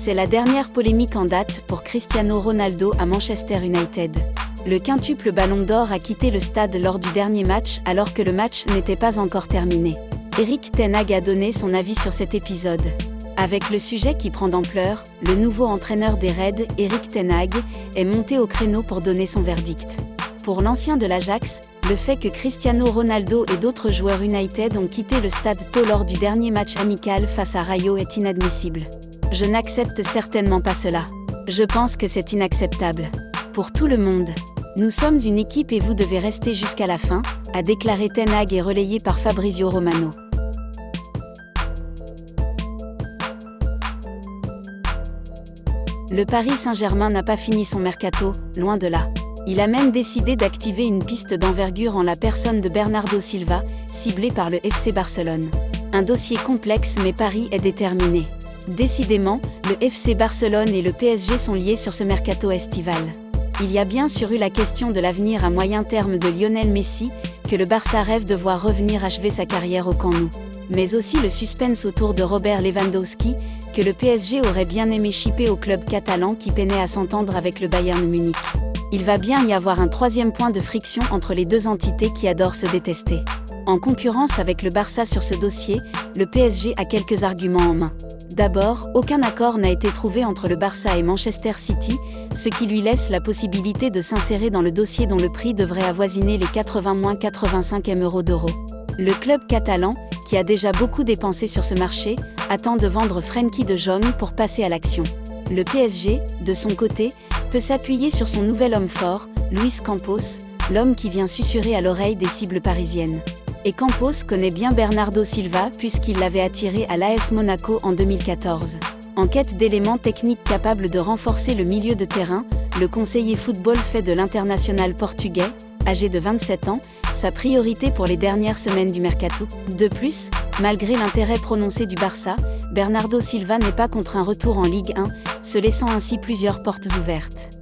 C'est la dernière polémique en date pour Cristiano Ronaldo à Manchester United. Le quintuple Ballon d'Or a quitté le stade lors du dernier match alors que le match n'était pas encore terminé. Erik ten Hag a donné son avis sur cet épisode. Avec le sujet qui prend d'ampleur, le nouveau entraîneur des Reds, Erik ten Hag, est monté au créneau pour donner son verdict. Pour l'ancien de l'Ajax, le fait que Cristiano Ronaldo et d'autres joueurs United ont quitté le stade tôt lors du dernier match amical face à Rayo est inadmissible. Je n'accepte certainement pas cela. Je pense que c'est inacceptable. Pour tout le monde. Nous sommes une équipe et vous devez rester jusqu'à la fin, a déclaré ten Hag et relayé par Fabrizio Romano. Le Paris Saint-Germain n'a pas fini son mercato, loin de là. Il a même décidé d'activer une piste d'envergure en la personne de Bernardo Silva, ciblé par le FC Barcelone. Un dossier complexe mais Paris est déterminé. Décidément, le FC Barcelone et le PSG sont liés sur ce mercato estival. Il y a bien sûr eu la question de l'avenir à moyen terme de Lionel Messi, que le Barça rêve de voir revenir achever sa carrière au Camp Nou. Mais aussi le suspense autour de Robert Lewandowski, que le PSG aurait bien aimé shipper au club catalan qui peinait à s'entendre avec le Bayern Munich. Il va bien y avoir un troisième point de friction entre les deux entités qui adorent se détester. En concurrence avec le Barça sur ce dossier, le PSG a quelques arguments en main. D'abord, aucun accord n'a été trouvé entre le Barça et Manchester City, ce qui lui laisse la possibilité de s'insérer dans le dossier dont le prix devrait avoisiner les 80–85 M d'euros. Le club catalan, qui a déjà beaucoup dépensé sur ce marché, attend de vendre Frenkie de Jong pour passer à l'action. Le PSG, de son côté, peut s'appuyer sur son nouvel homme fort, Luis Campos, l'homme qui vient susurrer à l'oreille des cibles parisiennes. Et Campos connaît bien Bernardo Silva puisqu'il l'avait attiré à l'AS Monaco en 2014. En quête d'éléments techniques capables de renforcer le milieu de terrain, le conseiller football fait de l'international portugais, âgé de 27 ans, sa priorité pour les dernières semaines du mercato. De plus, malgré l'intérêt prononcé du Barça, Bernardo Silva n'est pas contre un retour en Ligue 1, se laissant ainsi plusieurs portes ouvertes.